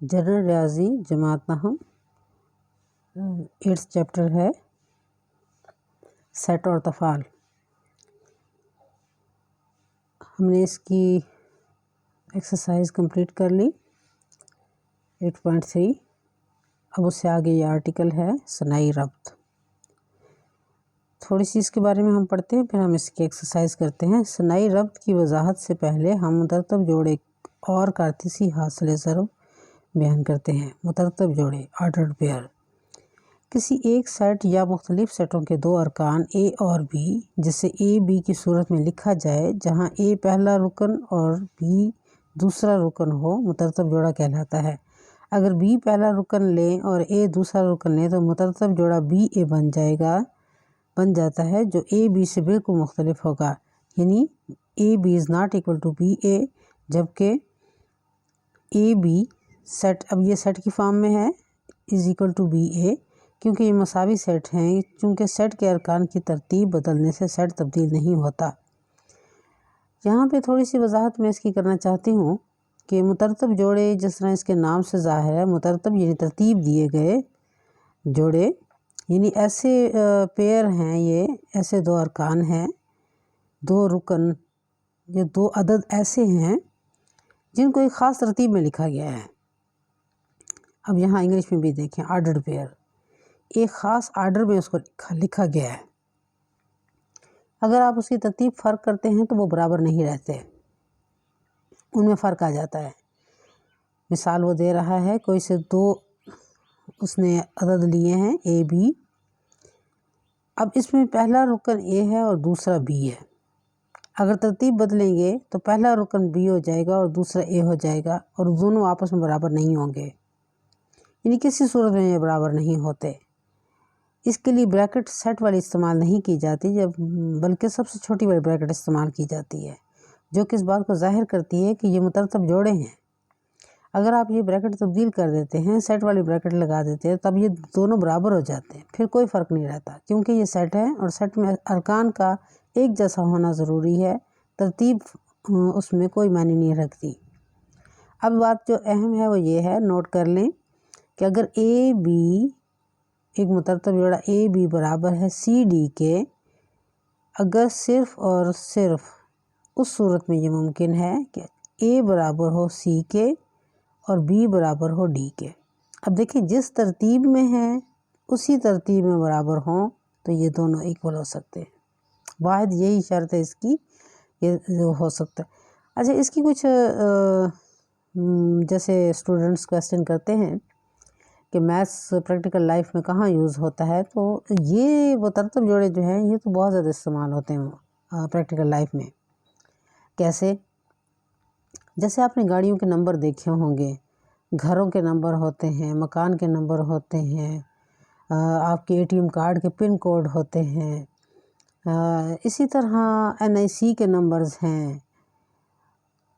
General रियाजी जमात नहम 8th chapter है set और तफ़ाल। हमने इसकी एक्सरसाइज कंप्लीट कर ली 8.3। अब उससे आगे ये आर्टिकल है सनाई रब्त। थोड़ी सी इसके बारे में हम पढ़ते हैं, फिर हम इसकी एक्सरसाइज करते हैं। सनाई रब्त की वजाहत से पहले हम मुतरतब जोड़े और कारतीसी हासिल ज़रब बयान करते हैं। मुतरतब जोड़े ऑर्डर्ड पेयर किसी एक सेट या मुख्तलिफ सेटों के दो अरकान ए और बी, जिसे ए बी की सूरत में लिखा जाए, जहां ए पहला रुकन और बी दूसरा रुकन हो, मुतरतब जोड़ा कहलाता है। अगर बी पहला रुकन लें और ए दूसरा रुकन लें तो मुतरतब जोड़ा बी ए बन जाता है, जो ए बी से बिल्कुल मुख्तलिफ होगा। यानी A B is not equal to B A, जबकि ए बी सेट, अब ये सेट की फॉर्म में है, इज़ इक्वल टू बी ए, क्योंकि ये मसावी सेट हैं। चूँकि सेट के अरकान की तरतीब बदलने से सेट तब्दील नहीं होता। यहाँ पे थोड़ी सी वजाहत मैं इसकी करना चाहती हूँ कि मुतरतब जोड़े, जिस तरह इसके नाम से ज़ाहिर है, मुतरतब यानी तरतीब दिए गए जोड़े, यानी ऐसे पेयर हैं, ये ऐसे दो अरकान हैं, दो रुकन, ये दो अदद ऐसे हैं जिनको एक ख़ास तरतीब में लिखा गया है। अब यहाँ इंग्लिश में भी देखें, ऑर्डर्ड पेयर, एक ख़ास आर्डर में उसको लिखा गया है। अगर आप उसकी तरतीब फ़र्क करते हैं तो वो बराबर नहीं रहते, उनमें फ़र्क आ जाता है। मिसाल वो दे रहा है, कोई से दो उसने अदद लिए हैं ए बी। अब इसमें पहला रुकन ए है और दूसरा बी है। अगर तरतीब बदलेंगे तो पहला रुकन बी हो जाएगा और दूसरा ए हो जाएगा, और दोनों आपस में बराबर नहीं होंगे, यानी किसी सूरत में ये बराबर नहीं होते। इसके लिए ब्रैकेट सेट वाली इस्तेमाल नहीं की जाती, बल्कि सबसे छोटी वाली ब्रैकेट इस्तेमाल की जाती है, जो कि इस बात को ज़ाहिर करती है कि ये मुतरतब जोड़े हैं। अगर आप ये ब्रैकेट तब्दील कर देते हैं, सेट वाली ब्रैकेट लगा देते हैं, तब ये दोनों बराबर हो जाते हैं, फिर कोई फ़र्क नहीं रहता, क्योंकि ये सेट है और सेट में अरकान का एक जैसा होना ज़रूरी है। तरतीब उसमें कोई मायने नहीं रखती। अब बात जो अहम है वो ये है, नोट कर लें कि अगर ए बी, एक मुतरतब जोड़ा ए बी बराबर है सी डी के, अगर सिर्फ़ और सिर्फ उस सूरत में ये मुमकिन है कि ए बराबर हो सी के और बी बराबर हो डी के। अब देखिए, जिस तरतीब में है उसी तरतीब में बराबर हों तो ये दोनों इक्वल हो सकते हैं। वाहिद यही शर्त है इसकी, ये हो सकता है। अच्छा, इसकी कुछ जैसे स्टूडेंट्स क्वेश्चन करते हैं कि मैथ्स प्रैक्टिकल लाइफ में कहाँ यूज़ होता है, तो ये मुतरतब जोड़े जो हैं ये तो बहुत ज़्यादा इस्तेमाल होते हैं प्रैक्टिकल लाइफ में। कैसे? जैसे आपने गाड़ियों के नंबर देखे होंगे, घरों के नंबर होते हैं, मकान के नंबर होते हैं, आपके एटीएम कार्ड के पिन कोड होते हैं, इसी तरह NIC के नंबर्स हैं।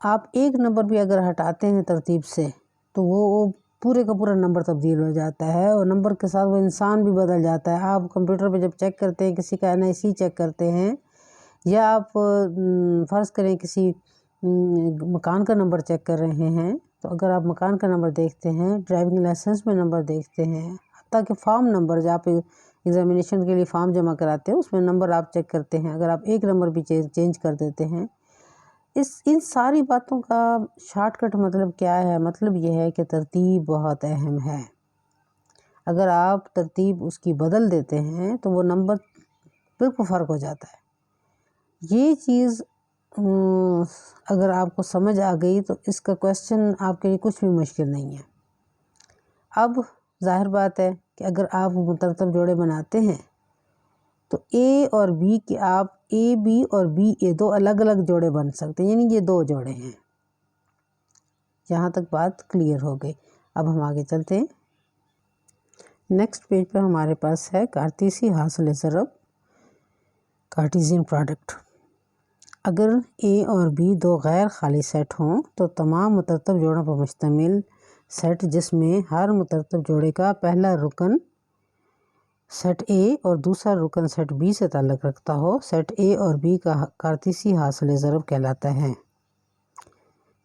आप एक नंबर भी अगर हटाते हैं तरतीब से तो वो पूरे का पूरा नंबर तब्दील हो जाता है, और नंबर के साथ वो इंसान भी बदल जाता है। आप कंप्यूटर पे जब चेक करते हैं, किसी का NIC चेक करते हैं, या आप फ़र्ज़ करें किसी मकान का नंबर चेक कर रहे हैं, तो अगर आप मकान का नंबर देखते हैं, ड्राइविंग लाइसेंस में नंबर देखते हैं, हत्ता कि फ़ॉर्म नंबर, जब आप एग्ज़ामिनेशन के लिए फ़ॉर्म जमा कराते हैं उसमें नंबर आप चेक करते हैं, अगर आप एक नंबर भी चेंज कर देते हैं, इन सारी बातों का शॉर्टकट मतलब क्या है? मतलब ये है कि तरतीब बहुत अहम है। अगर आप तरतीब उसकी बदल देते हैं तो वो नंबर बिल्कुल फ़र्क हो जाता है। ये चीज़ अगर आपको समझ आ गई तो इसका क्वेश्चन आपके लिए कुछ भी मुश्किल नहीं है। अब ज़ाहिर बात है कि अगर आप मुतरतब जोड़े बनाते हैं तो ए और बी के, आप ए बी और बी ए दो अलग अलग जोड़े बन सकते हैं, यानी ये दो जोड़े हैं। यहाँ तक बात क्लियर हो गई। अब हम आगे चलते हैं। नेक्स्ट पेज पर हमारे पास है कारतीसी हासिल ज़रब, कार्टीज़ियन प्रोडक्ट। अगर ए और बी दो गैर खाली सेट हों तो तमाम मुतरतब जोड़ों पर मुश्तमिल सेट, जिसमें हर मुतरतब जोड़े का पहला रुकन सेट ए और दूसरा रुकन सेट बी से ताल्लुक़ रखता हो, सेट ए और बी का कारतीसी हासिल ज़रब कहलाता है,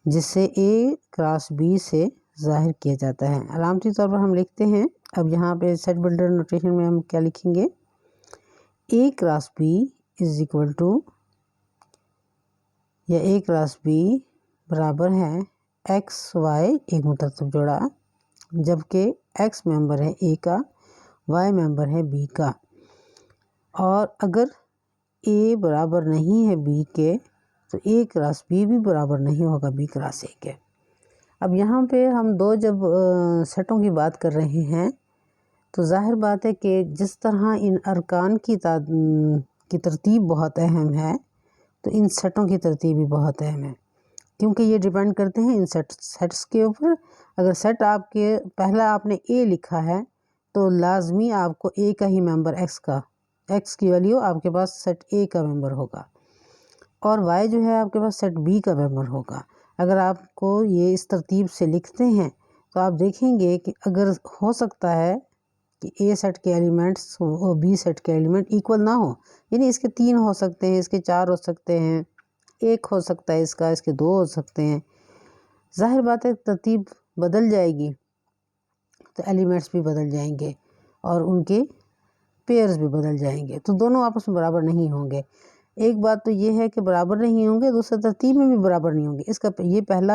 जिससे ए क्रॉस बी से ज़ाहिर किया जाता है। अलामती तौर पर हम लिखते हैं, अब यहाँ पे सेट बिल्डर नोटेशन में हम क्या लिखेंगे, A cross B is equal to, या ए क्रॉस बी बराबर है एक्स वाई एक मुतरतब जोड़ा, जबकि एक्स मेंबर है ए का, वाई मेंबर है बी का, और अगर ए बराबर नहीं है बी के तो ए क्रॉस बी भी बराबर नहीं होगा बी क्रॉस ए के। अब यहाँ पे हम दो जब सेटों की बात कर रहे हैं तो जाहिर बात है कि जिस तरह इन अरकान की तरतीब बहुत अहम है, तो इन सेटों की तरतीब भी बहुत अहम है, क्योंकि ये डिपेंड करते हैं इन सेट्स के ऊपर। अगर सेट आपके पहला आपने ए लिखा है तो लाजमी आपको ए का ही मेंबर एक्स की वैल्यू आपके पास सेट ए का मेंबर होगा, और वाई जो है आपके पास सेट बी का मेंबर होगा। अगर आपको ये इस तरतीब से लिखते हैं तो आप देखेंगे कि अगर हो सकता है कि ए सेट के एलिमेंट्स और बी सेट के एलिमेंट इक्वल ना हो, यानी इसके 3 हो सकते हैं, इसके 4 हो सकते हैं, 1 हो सकता है इसका, इसके 2 हो सकते हैं। जाहिर बात है तरतीब बदल जाएगी तो एलिमेंट्स भी बदल जाएंगे और उनके पेयर्स भी बदल जाएंगे, तो दोनों आपस में बराबर नहीं होंगे। एक बात तो ये है कि बराबर नहीं होंगे, दूसरा तरतीब में भी बराबर नहीं होंगे। इसका ये पहला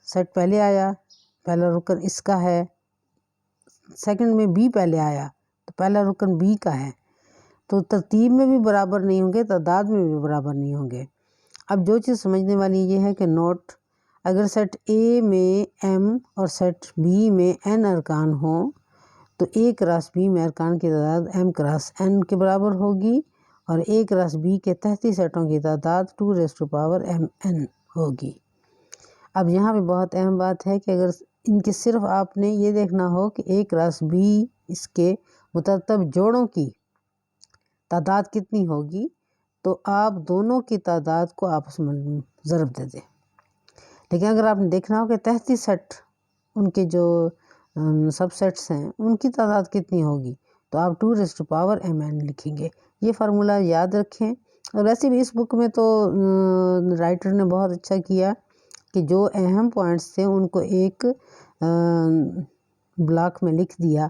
सेट पहले आया, पहला रुकन इसका है, सेकंड में बी पहले आया तो पहला रुकन बी का है, तो तरतीब में भी बराबर नहीं होंगे, तादाद में भी बराबर नहीं होंगे। अब जो चीज़ समझने वाली ये है कि नोट, अगर सेट ए में एम और सेट बी में एन अरकान हो तो ए क्रॉस बी में अरकान की तादाद एम क्रॉस एन के बराबर होगी, और ए क्रॉस बी के तहती सेटों की तादाद 2 एम एन होगी। अब यहाँ पे बहुत अहम बात है कि अगर इनके सिर्फ आपने ये देखना हो कि ए क्रॉस बी इसके मुतरतब जोड़ों की तादाद कितनी होगी, तो आप दोनों की तादाद को आपस में ज़रब दे दें। लेकिन अगर आपने देखना हो कि तहती सेट उनके जो सबसेट्स हैं उनकी तादाद कितनी होगी, तो आप 2 एम एन लिखेंगे। ये फार्मूला याद रखें। और वैसे भी इस बुक में तो राइटर ने बहुत अच्छा किया कि जो अहम पॉइंट्स थे उनको एक ब्लॉक में लिख दिया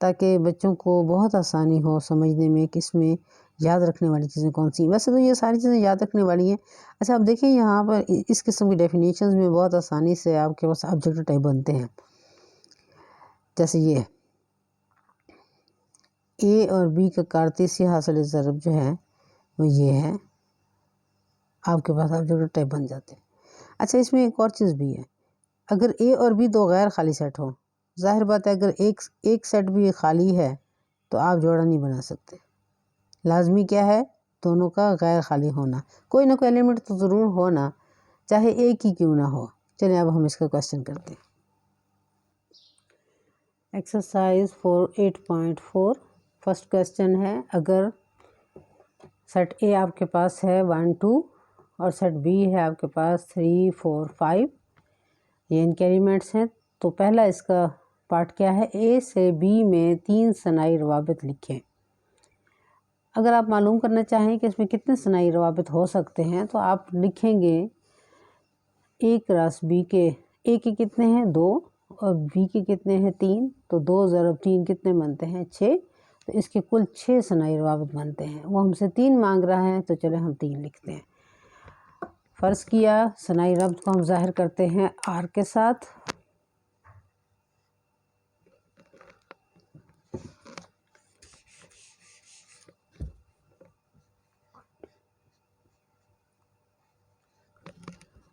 ताकि बच्चों को बहुत आसानी हो समझने में कि इसमें याद रखने वाली चीज़ें कौन सी। वैसे तो ये सारी चीज़ें याद रखने वाली हैं। अच्छा, आप देखिए यहाँ पर इस किस्म की डेफिनेशंस में बहुत आसानी से आपके पास ऑब्जेक्टिव टाइप बनते हैं। जैसे ये ए और बी का कारतीसी हासिल ज़रब जो है वो ये है, आपके पास ऑब्जेक्टिव टाइप बन जाते हैं। अच्छा, इसमें एक और चीज़ भी है, अगर ए और बी दो गैर खाली सेट हो, जाहिर बात है अगर एक सेट भी खाली है तो आप जोड़ा नहीं बना सकते। लाजमी क्या है, दोनों का गैर खाली होना, कोई ना कोई एलिमेंट तो ज़रूर होना, चाहे एक ही क्यों ना हो। चलिए अब हम इसका क्वेश्चन करते हैं। एक्सरसाइज 8.4 फर्स्ट क्वेश्चन है, अगर सेट ए आपके पास है 1 2 और सेट बी है आपके पास 3 4 5, ये इनके एलिमेंट्स हैं, तो पहला इसका पार्ट क्या है, ए से बी में 3 सनाई रवाबित लिखें। अगर आप मालूम करना चाहें कि इसमें कितने सनाई रवाबित हो सकते हैं तो आप लिखेंगे ए क्रॉस बी के ए के कितने हैं 2 और बी के कितने हैं 3, तो 2 ज़रब 3 कितने बनते हैं 6, तो इसके कुल 6 सनाई रवाबित बनते हैं। वो हमसे 3 मांग रहा है तो चले हम 3 लिखते हैं। फ़र्ज़ किया सनाई रब्त को हम ज़ाहिर करते हैं आर के साथ।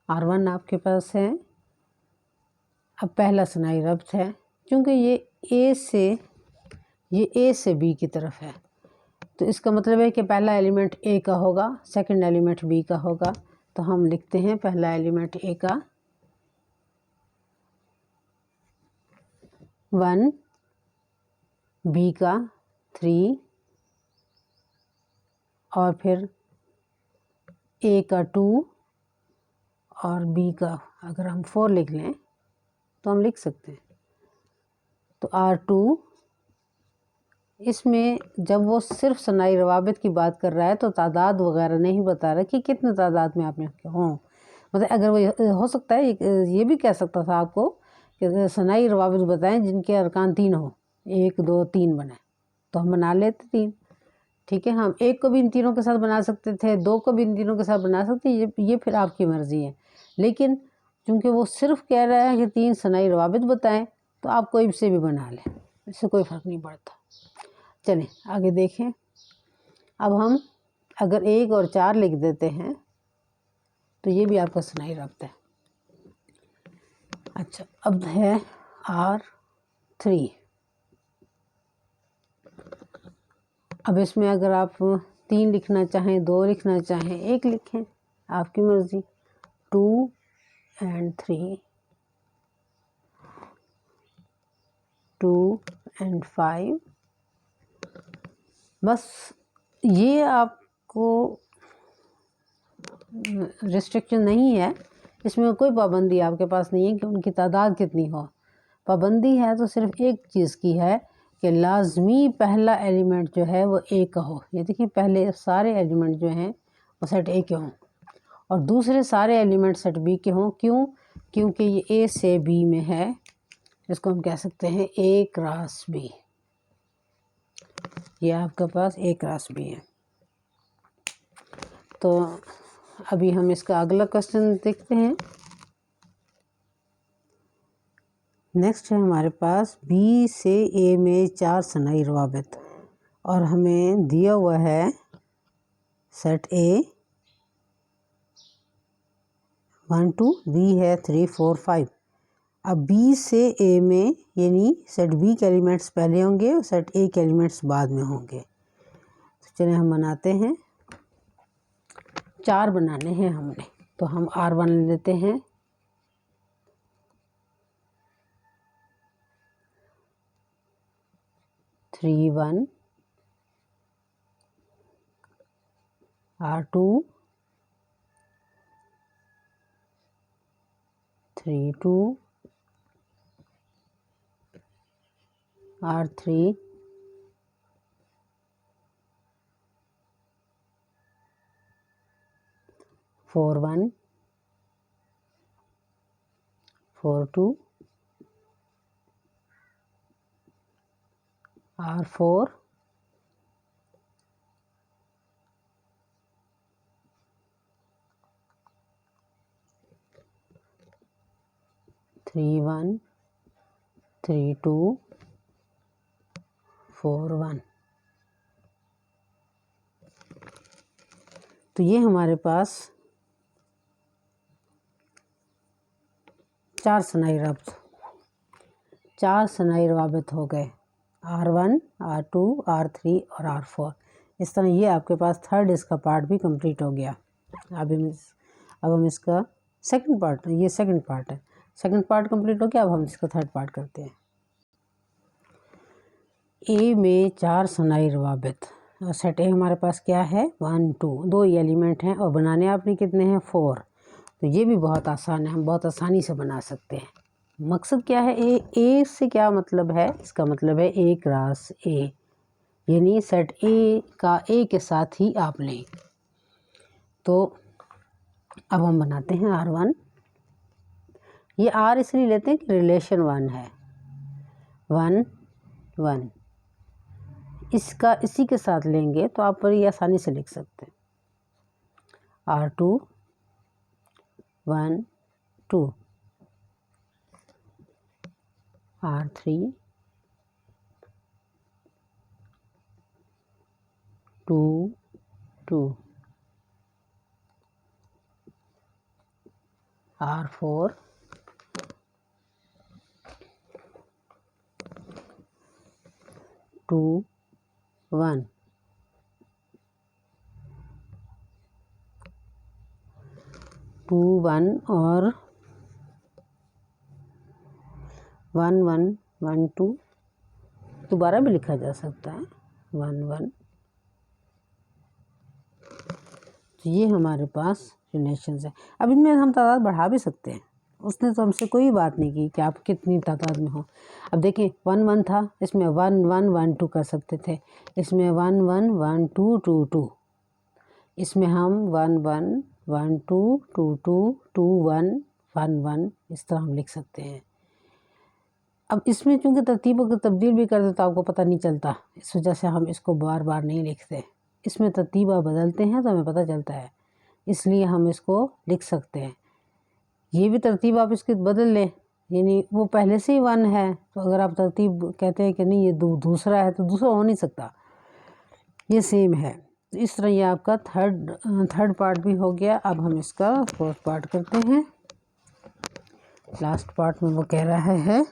R1 आपके पास है। अब पहला सनाई रब्त है, क्योंकि ये ए से बी की तरफ है तो इसका मतलब है कि पहला एलिमेंट ए का होगा, सेकंड एलिमेंट बी का होगा, तो हम लिखते हैं पहला एलिमेंट ए का 1, बी का 3 और फिर ए का 2 और बी का अगर हम 4 लिख लें तो हम लिख सकते हैं। तो R2 इसमें जब वो सिर्फ सनाई रवाबित की बात कर रहा है तो तादाद वगैरह नहीं बता रहा कि कितने तादाद में आपने हों। मतलब अगर वो हो सकता है ये भी कह सकता था आपको कि सनाई रवाबित बताएं जिनके अरकान 3 हो, 1 2 3 बने, तो हम बना लेते 3। ठीक है, हम 1 को भी इन तीनों के साथ बना सकते थे, 2 को भी इन तीनों के साथ बना सकते, ये फिर आपकी मर्ज़ी है। लेकिन चूँकि वो सिर्फ कह रहा है कि 3 सनाई रवाबित बताएं, तो आप कोई से भी बना लें, इससे कोई फ़र्क नहीं पड़ता। चलें आगे देखें। अब हम अगर 1 और 4 लिख देते हैं तो ये भी आपका सनाई रब्त है। अच्छा, अब है R3। अब इसमें अगर आप 3 लिखना चाहें, 2 लिखना चाहें, 1 लिखें, आपकी मर्ज़ी। 2 and 3, 2 and 5। बस ये आपको रिस्ट्रिक्शन नहीं है, इसमें कोई पाबंदी आपके पास नहीं है कि उनकी तादाद कितनी हो। पाबंदी है तो सिर्फ एक चीज़ की है कि लाजमी पहला एलिमेंट जो है वो A का हो। ये देखिए, पहले सारे एलिमेंट जो हैं वो सेट A के हों और दूसरे सारे एलिमेंट सेट B के हों। क्यों? क्योंकि ये A से B में है, इसको हम कह सकते हैं A क्रॉस B। ये आपके पास A क्रॉस B है। तो अभी हम इसका अगला क्वेश्चन देखते हैं। नेक्स्ट है हमारे पास B से A में 4 सनाई रवाबित और हमें दिया हुआ है सेट A 1 2, B है 3 4 5। अब B से A में यानी सेट B के एलिमेंट्स पहले होंगे और सेट A के एलिमेंट्स बाद में होंगे। तो चलिए हम बनाते हैं। 4 बनाने हैं हमने, तो हम R1 ले लेते हैं। Three 1, R2 3 2, R3 4 1, 4 2, R4 3 1, 3 2, 4 1। तो ये हमारे पास 4 सनाई रब्त, 4 सनाई रवाबित हो गए, R1 R2 R3 और R4। इस तरह ये आपके पास थर्ड इसका पार्ट भी कंप्लीट हो गया। अब हम इसका सेकंड पार्ट, ये सेकंड पार्ट है, सेकंड पार्ट कंप्लीट हो गया। अब हम इसका थर्ड पार्ट करते हैं। A में 4 सनाई रवाबित और सेट A हमारे पास क्या है 1 2, 2 एलिमेंट हैं और बनाने आपने कितने हैं 4। तो ये भी बहुत आसान है, हम बहुत आसानी से बना सकते हैं। मकसद क्या है, ए से क्या मतलब है, इसका मतलब है A क्रॉस A, यानी सेट A का A के साथ ही आप लें। तो अब हम बनाते हैं R1। ये R इसलिए लेते हैं कि रिलेशन 1 है, 1 1। इसका इसी के साथ लेंगे तो आप बड़ी आसानी से लिख सकते हैं। R2 1 2, R3 2 2, R4 2 1। टू 1 और 1 1 1 2 दोबारा भी लिखा जा सकता है 1 1। तो ये हमारे पास रिलेशंस है। अब इनमें हम तादाद बढ़ा भी सकते हैं, उसने तो हमसे कोई बात नहीं की कि आप कितनी तादाद में हो। अब देखिए 1 1 था, इसमें 1 1 1 2 कर सकते थे, इसमें 1 1 1 2 2 2, इसमें हम 1 1 1 2 2 2 2 1 1 1 इस तरह हम लिख सकते हैं। अब इसमें चूँकि तरतीब अगर तब्दील भी कर दे तो आपको पता नहीं चलता, इस वजह से हम इसको बार बार नहीं लिखते। इसमें तरतीब आप बदलते हैं तो हमें पता चलता है, इसलिए हम इसको लिख सकते हैं। ये भी तरतीब आप इसकी बदल लें, यानी वो पहले से ही 1 है, तो अगर आप तरतीब कहते हैं कि नहीं ये दूसरा है, तो दूसरा हो नहीं सकता, ये सेम है। तो इस तरह ये आपका थर्ड पार्ट भी हो गया। अब हम इसका फोर्थ पार्ट करते हैं। लास्ट पार्ट में वो कह रहा है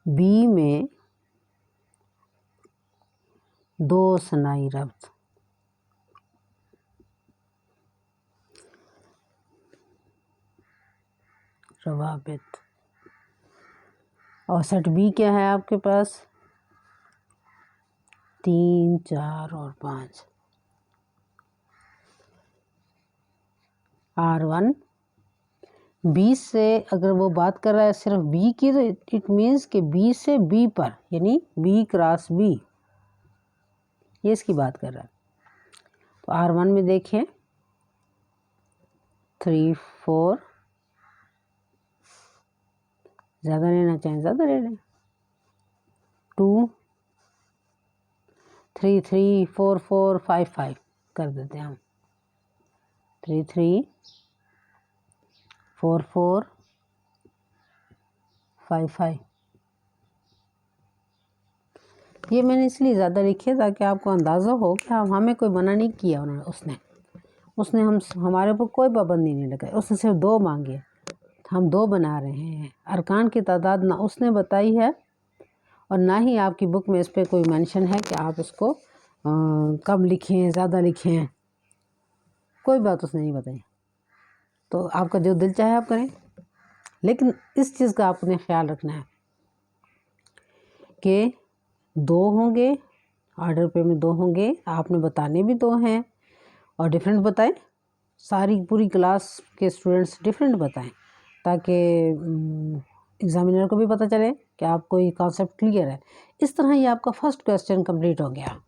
बी में 2 सनाई रब्त। रवाबित और सेट बी क्या है आपके पास? 3, 4 और 5। R1 बी से अगर वो बात कर रहा है सिर्फ बी की, तो इट मीन्स कि बी से बी पर, यानी बी क्रॉस बी, ये इसकी बात कर रहा है। तो R1 में देखें 3, 4, ज़्यादा लेना चाहें ज़्यादा ले लें, 2, 3, 3, 4, 4, 5, 5 कर देते हैं हम, 3, 3, 4, 4, 5, 5। ये मैंने इसलिए ज़्यादा लिखी है ताकि आपको अंदाज़ा हो कि हमें कोई मना नहीं किया उसने हमारे ऊपर कोई पाबंदी नहीं लगाई। उसने सिर्फ 2 मांगे, हम 2 बना रहे हैं। अरकान की तादाद ना उसने बताई है और ना ही आपकी बुक में इस पर कोई मेंशन है कि आप इसको कम लिखें ज़्यादा लिखें, कोई बात उसने नहीं बताई। तो आपका जो दिल चाहे आप करें, लेकिन इस चीज़ का आपने ख्याल रखना है कि 2 होंगे, ऑर्डर पे में 2 होंगे, आपने बताने भी 2 हैं और डिफरेंट बताएं। सारी पूरी क्लास के स्टूडेंट्स डिफरेंट बताएं ताकि एग्जामिनर को भी पता चले कि आपको ये कॉन्सेप्ट क्लियर है। इस तरह ये आपका फर्स्ट क्वेश्चन कंप्लीट हो गया।